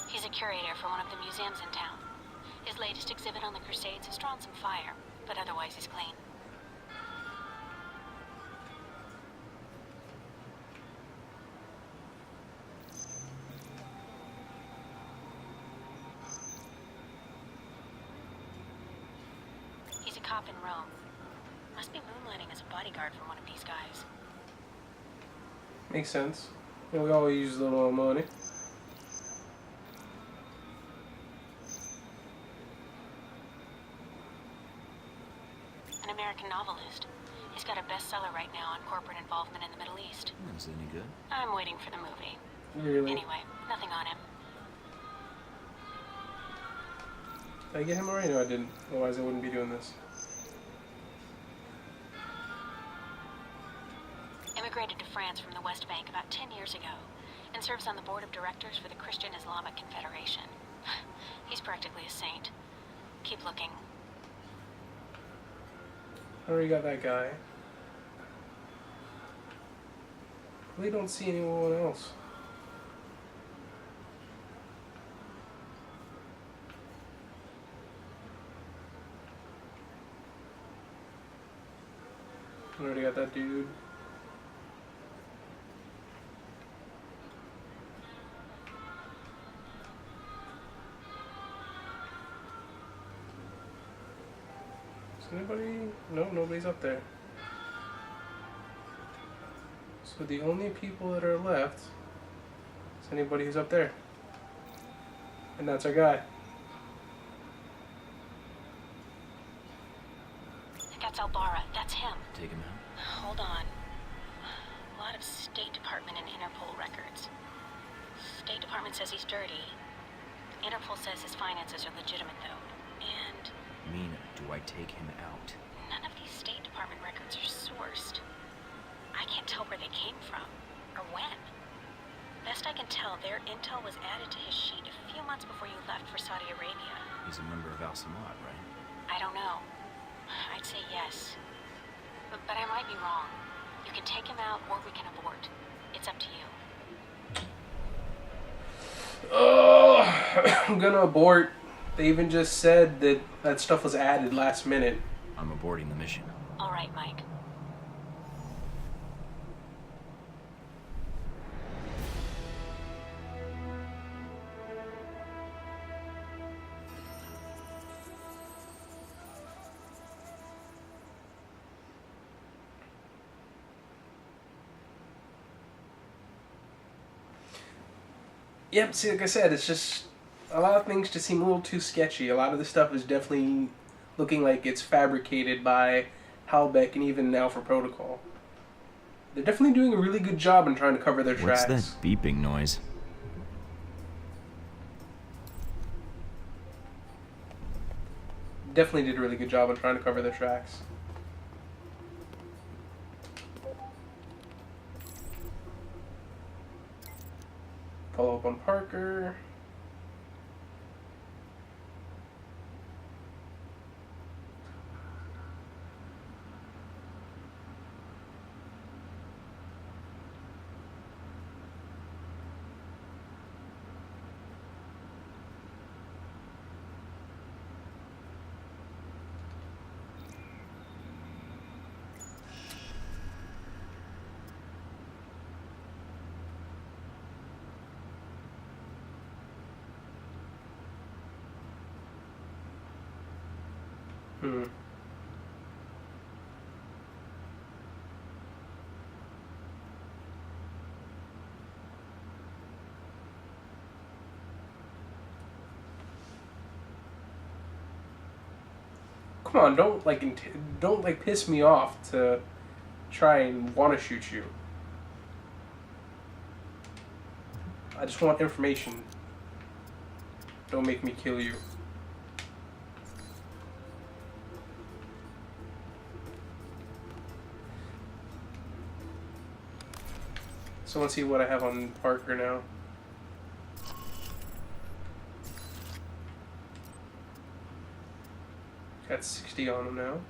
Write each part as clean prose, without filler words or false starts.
He's a curator for one of the museums in town. His latest exhibit on the Crusades has drawn some fire, but otherwise he's clean. He's a cop in Rome. Must be moonlighting as a bodyguard for one of these guys. Makes sense. Yeah, we always use a little money. An American novelist. He's got a bestseller right now on corporate involvement in the Middle East. Is it any good? I'm waiting for the movie. Really? Anyway, nothing on him. Did I get him already? No, I didn't. Otherwise, I wouldn't be doing this. Immigrated to France from the West Bank about 10 years ago and serves on the board of directors for the Christian Islamic Confederation. He's practically a saint. Keep looking. I already got that guy. Really don't see anyone else. I already got that dude. Anybody? No, nobody's up there. So the only people that are left is anybody who's up there. And that's our guy. That's Albara. That's him. Take him out. Hold on. A lot of State Department and Interpol records. State Department says he's dirty. Interpol says his finances are legitimate, though. And Do I take him out? none of these State Department records are sourced. I can't tell where they came from, or when. Best I can tell, their intel was added to his sheet a few months before you left for Saudi Arabia. He's a member of Al Samad, right? I don't know. I'd say yes. But I might be wrong. You can take him out, or we can abort. It's up to you. Oh, I'm gonna abort. They even just said that that stuff was added last minute. I'm aborting the mission. All right, Mike. Yep, see, like I said, it's just a lot of things just seem a little too sketchy. A lot of the stuff is definitely looking like it's fabricated by Halbeck and even Alpha Protocol. They're definitely doing a really good job in trying to cover their tracks. What's that beeping noise? Definitely did a really good job in trying to cover their tracks. Follow up on Parker. Come on, don't piss me off to try and want to shoot you. I just want information. Don't make me kill you. So let's see what I have on Parker now. Got 60 on him now.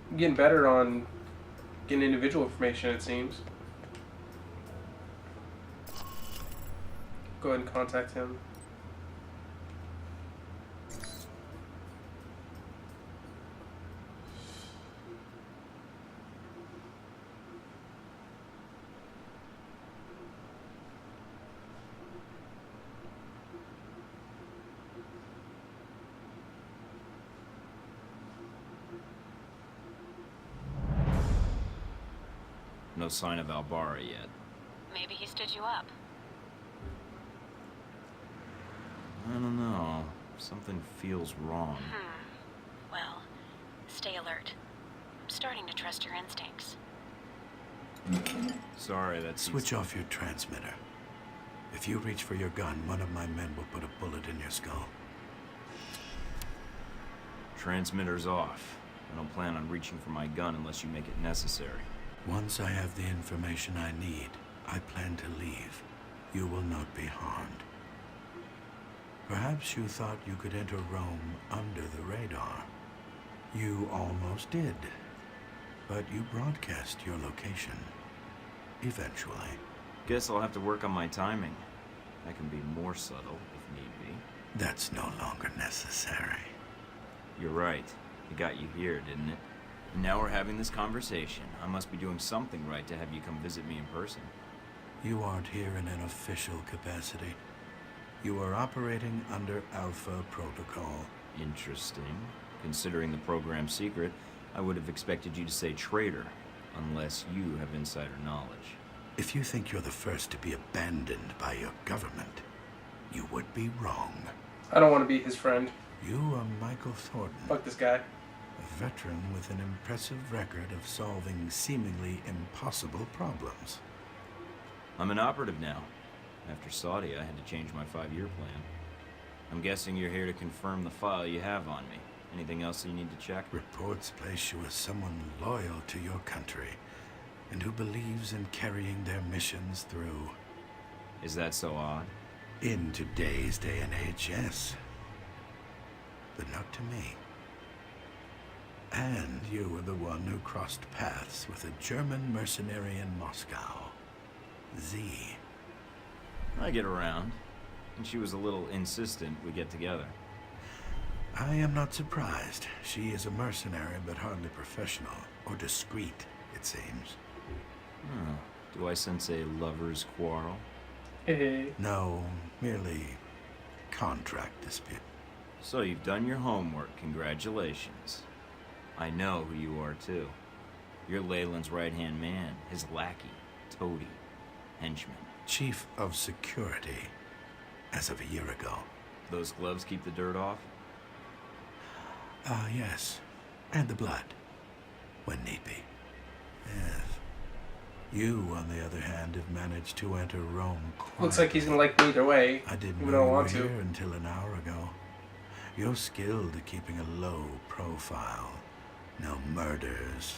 I'm getting better on getting individual information, it seems. Go ahead and contact him. No sign of Albara yet. Maybe he stood you up. I don't know. Something feels wrong. Well, stay alert. I'm starting to trust your instincts. Sorry, that's... Switch off your transmitter. If you reach for your gun, one of my men will put a bullet in your skull. Transmitter's off. I don't plan on reaching for my gun unless you make it necessary. Once I have the information I need, I plan to leave. You will not be harmed. Perhaps you thought you could enter Rome under the radar. You almost did. But you broadcast your location. Eventually. Guess I'll have to work on my timing. That can be more subtle, if need be. That's no longer necessary. You're right. It got you here, didn't it? And now we're having this conversation. I must be doing something right to have you come visit me in person. You aren't here in an official capacity. You are operating under Alpha Protocol. Interesting. Considering the program's secret, I would have expected you to say traitor, unless you have insider knowledge. If you think you're the first to be abandoned by your government, you would be wrong. I don't want to be his friend. You are Michael Thorton. Fuck this guy. A veteran with an impressive record of solving seemingly impossible problems. I'm an operative now. After Saudi, I had to change my 5-year plan. I'm guessing you're here to confirm the file you have on me. Anything else you need to check? Reports place you as someone loyal to your country and who believes in carrying their missions through. Is that so odd? In today's day and age, yes. But not to me. And you were the one who crossed paths with a German mercenary in Moscow. Z. I get around, and she was a little insistent we get together. I am not surprised. She is a mercenary, but hardly professional, or discreet, it seems. Oh, do I sense a lover's quarrel? Hey. No, merely contract dispute. So you've done your homework, congratulations. I know who you are, too. You're Leyland's right-hand man, his lackey, toady, henchman. Chief of Security, as of a year ago. Those gloves keep the dirt off? Yes. And the blood, when need be. Yes. You, on the other hand, have managed to enter Rome quietly. Looks like he's gonna like me either way. I didn't even know though I you were want to. here until an hour ago. You're skilled at keeping a low profile. No murders,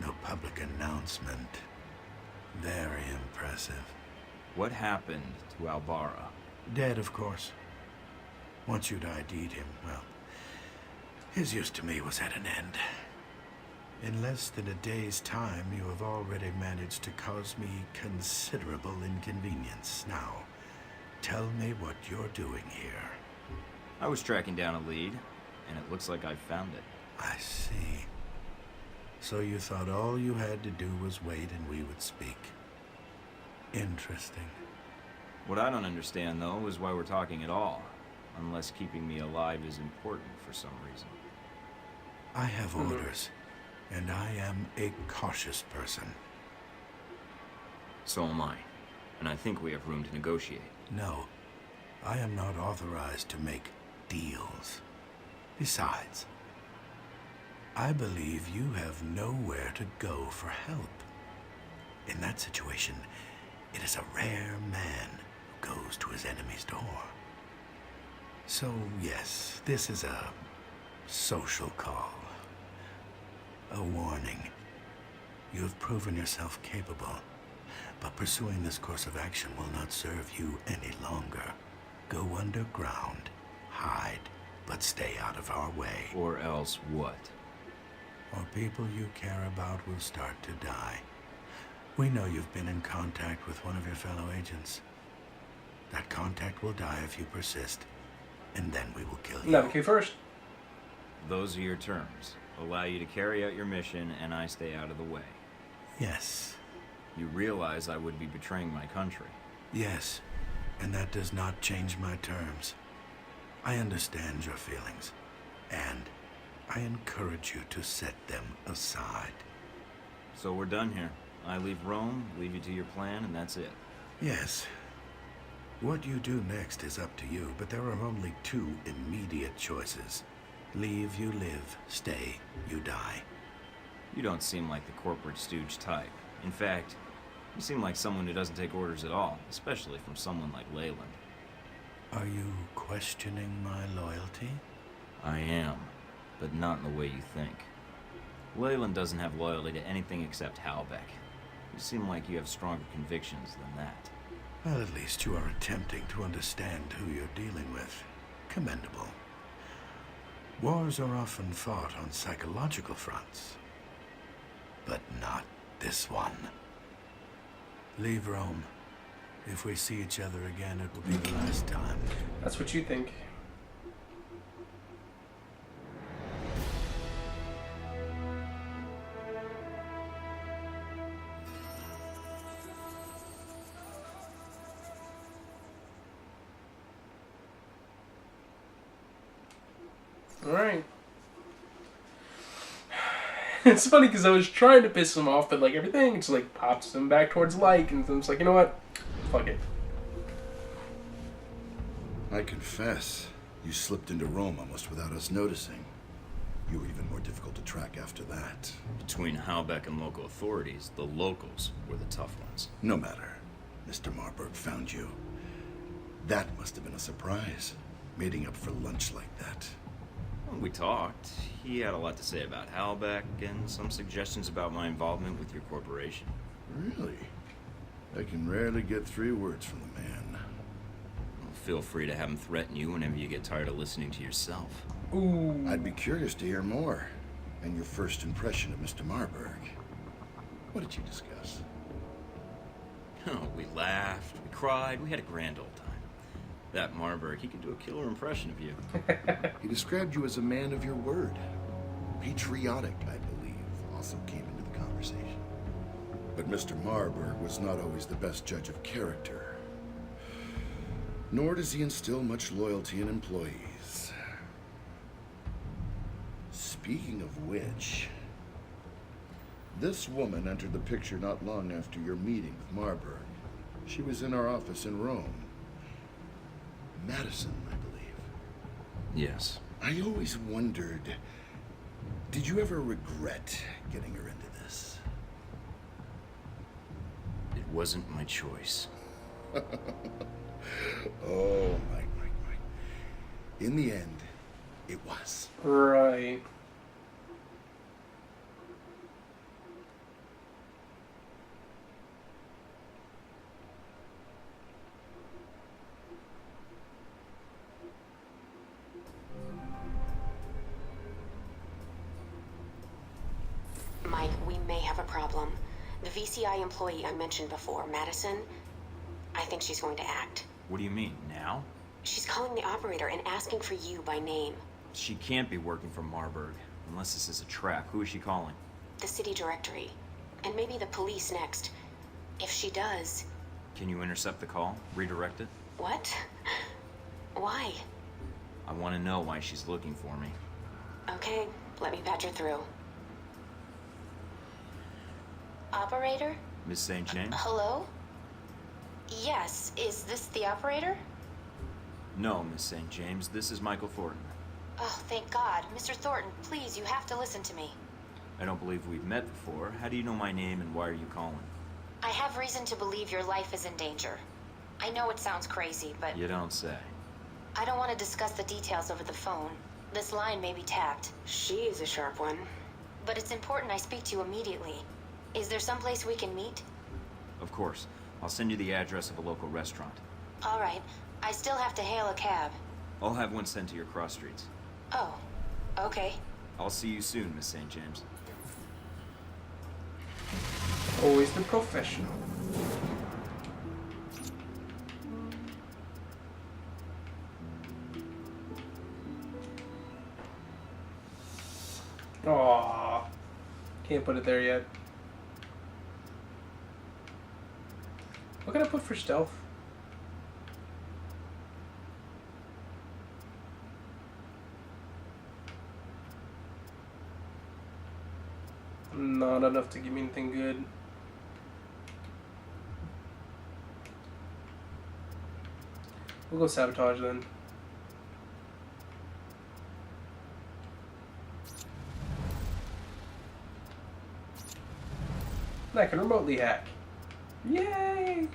no public announcement. Very impressive. What happened to Albara? Dead, of course. Once you'd ID'd him, well, his use to me was at an end. In less than a day's time, you have already managed to cause me considerable inconvenience. Now, tell me what you're doing here. I was tracking down a lead, and it looks like I found it. I see. So you thought all you had to do was wait and we would speak. Interesting. What I don't understand, though, is why we're talking at all. Unless keeping me alive is important for some reason. I have orders, and I am a cautious person. So am I. And I think we have room to negotiate. No, I am not authorized to make deals. Besides, I believe you have nowhere to go for help. In that situation, it is a rare man who goes goes to his enemy's door. So, yes, this is a social call. A warning. You have proven yourself capable, but pursuing this course of action will not serve you any longer. Go underground, hide, but stay out of our way. Or else what? Or people you care about will start to die. We know you've been in contact with one of your fellow agents. That contact will die if you persist, and then we will kill you. Not okay first. Those are your terms. Allow you to carry out your mission, and I stay out of the way. Yes. You realize I would be betraying my country. Yes, and that does not change my terms. I understand your feelings, and I encourage you to set them aside. So we're done here. I leave Rome, leave you to your plan, and that's it. Yes. What you do next is up to you, but there are only two immediate choices. Leave, you live. Stay, you die. You don't seem like the corporate stooge type. In fact, you seem like someone who doesn't take orders at all, especially from someone like Leyland. Are you questioning my loyalty? I am, but not in the way you think. Leyland doesn't have loyalty to anything except Halbeck. You seem like you have stronger convictions than that. Well, at least you are attempting to understand who you're dealing with. Commendable. Wars are often fought on psychological fronts, but not this one. Leave Rome. If we see each other again, it will be the last time. That's what you think. Alright. It's funny because I was trying to piss him off, but like everything just like pops him back towards light, and I'm just like, you know what? Fuck it. I confess, you slipped into Rome almost without us noticing. You were even more difficult to track after that. Between Halbeck and local authorities, the locals were the tough ones. No matter. Mr. Marburg found you. That must have been a surprise, meeting up for lunch like that. When we talked, he had a lot to say about Halbeck and some suggestions about my involvement with your corporation. Really? I can rarely get 3 words from the man. Well, feel free to have him threaten you whenever you get tired of listening to yourself. Ooh. I'd be curious to hear more. And your first impression of Mr. Marburg. What did you discuss? Oh, we laughed, we cried, we had a grand old time. That Marburg, he could do a killer impression of you. He described you as a man of your word. Patriotic, I believe, also came into the conversation. But Mr. Marburg was not always the best judge of character. Nor does he instill much loyalty in employees. Speaking of which, this woman entered the picture not long after your meeting with Marburg. She was in our office in Rome. Madison, I believe. Yes. I always wondered, did you ever regret getting her into this? It wasn't my choice. Oh, Mike. In the end, it was. Right. Mike, we may have a problem. The VCI employee I mentioned before, Madison, I think she's going to act. What do you mean, now? She's calling the operator and asking for you by name. She can't be working for Marburg. Unless this is a trap. Who is she calling? The city directory. And maybe the police next. If she does... Can you intercept the call? Redirect it? What? Why? I want to know why she's looking for me. Okay, let me patch her through. Operator? Miss St. James? Hello? Yes, is this the operator? No, Miss St. James. This is Michael Thorton. Oh, thank God. Mr. Thornton, please, you have to listen to me. I don't believe we've met before. How do you know my name and why are you calling? I have reason to believe your life is in danger. I know it sounds crazy, but You don't say. I don't want to discuss the details over the phone. This line may be tapped. She is a sharp one. But it's important I speak to you immediately. Is there someplace we can meet? Of course. I'll send you the address of a local restaurant. All right. I still have to hail a cab. I'll have one sent to your cross streets. Oh, okay. I'll see you soon, Miss St. James. Always the professional. Aww. Can't put it there yet. What can I put for stealth? Not enough to give me anything good. We'll go sabotage then. And I can remotely hack. Yay!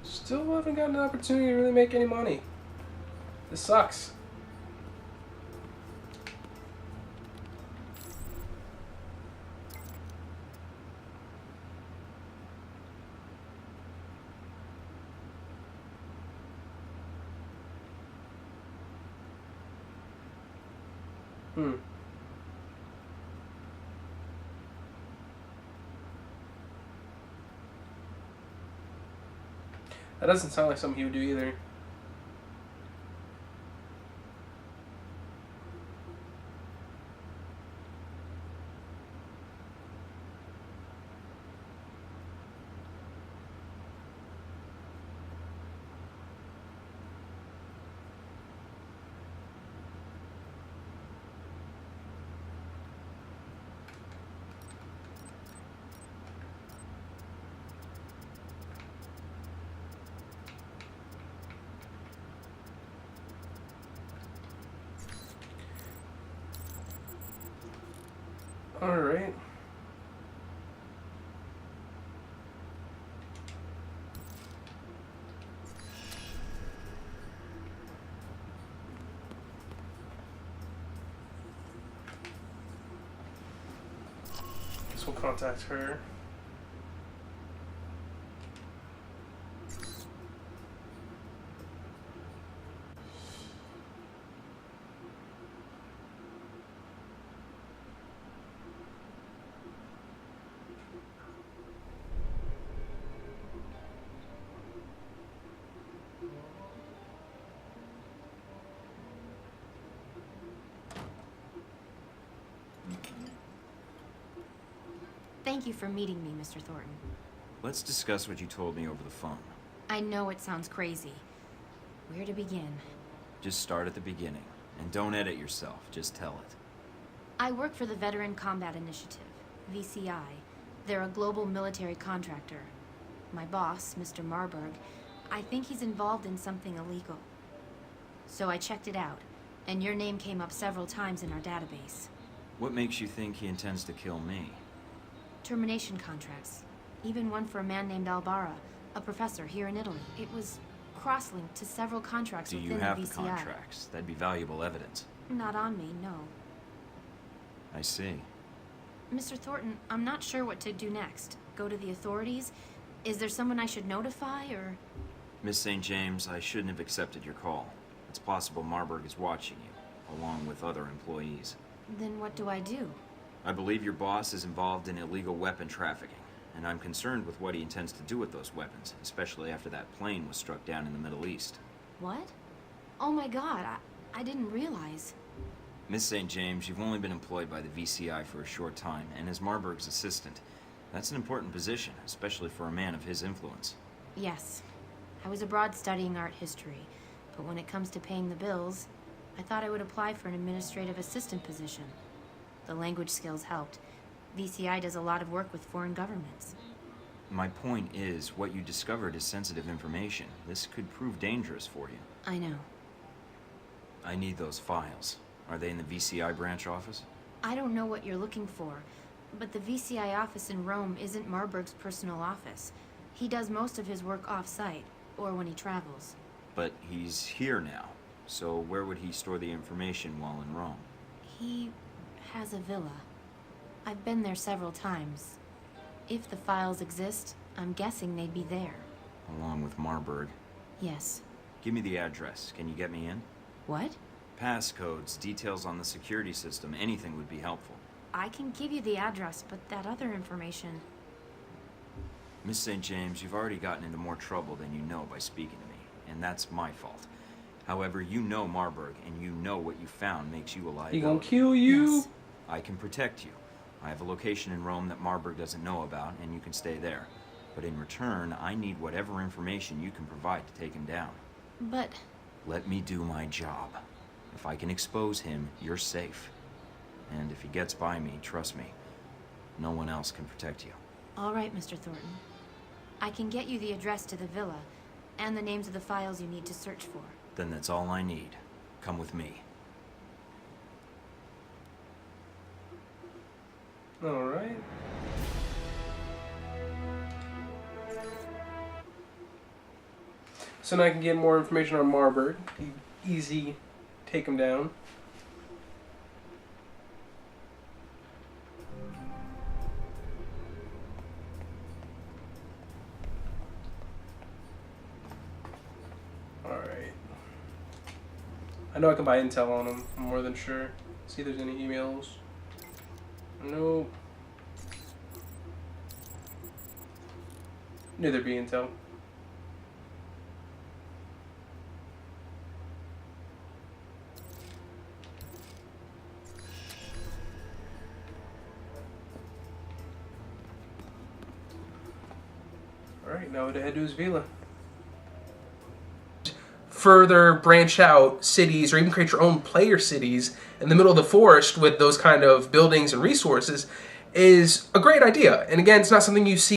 Still haven't gotten an opportunity to really make any money. This sucks. That doesn't sound like something he would do either. Alright. Guess we'll contact her. Thank you for meeting me, Mr. Thornton. Let's discuss what you told me over the phone. I know it sounds crazy. Where to begin? Just start at the beginning. And don't edit yourself, just tell it. I work for the Veteran Combat Initiative, VCI. They're a global military contractor. My boss, Mr. Marburg, I think he's involved in something illegal. So I checked it out, and your name came up several times in our database. What makes you think he intends to kill me? Termination contracts. Even one for a man named Albara, a professor here in Italy. It was cross-linked to several contracts Do within you have the the VCI. contracts? That'd be valuable evidence. Not on me, no. I see. Mr. Thornton, I'm not sure what to do next. Go to the authorities? Is there someone I should notify, or...? Miss St. James, I shouldn't have accepted your call. It's possible Marburg is watching you, along with other employees. Then what do I do? I believe your boss is involved in illegal weapon trafficking, and I'm concerned with what he intends to do with those weapons, especially after that plane was struck down in the Middle East. What? Oh my god, I didn't realize. Miss St. James, you've only been employed by the VCI for a short time, and as Marburg's assistant, that's an important position, especially for a man of his influence. Yes. I was abroad studying art history, but when it comes to paying the bills, I thought I would apply for an administrative assistant position. The language skills helped. VCI does a lot of work with foreign governments. My point is, what you discovered is sensitive information. This could prove dangerous for you. I know. I need those files. Are they in the VCI branch office? I don't know what you're looking for, But the VCI office in Rome isn't Marburg's personal office. He does most of his work off-site, or when he travels. But he's here now, so where would he store the information while in Rome? He has a villa. I've been there several times. If the files exist, I'm guessing they'd be there. Along with Marburg. Yes. Give me the address. Can you get me in? What? Passcodes, details on the security system, anything would be helpful. I can give you the address, but that other information... Miss St. James, you've already gotten into more trouble than you know by speaking to me, and that's my fault. However, you know Marburg, and you know what you found makes you a liability. He gonna kill you? Yes. I can protect you. I have a location in Rome that Marburg doesn't know about, and you can stay there. But in return, I need whatever information you can provide to take him down. But... Let me do my job. If I can expose him, you're safe. And if he gets by me, trust me, no one else can protect you. All right, Mr. Thornton. I can get you the address to the villa, and the names of the files you need to search for. Then that's all I need. Come with me. Alright. So now I can get more information on Marburg. Easy, take him down. Alright. I know I can buy intel on him, I'm more than sure. See if there's any emails. Nope. Knew there'd be intel. Alright, now to head to his villa. Further branch out cities, or even create your own player cities in the middle of the forest with those kind of buildings and resources is a great idea. And again, it's not something you see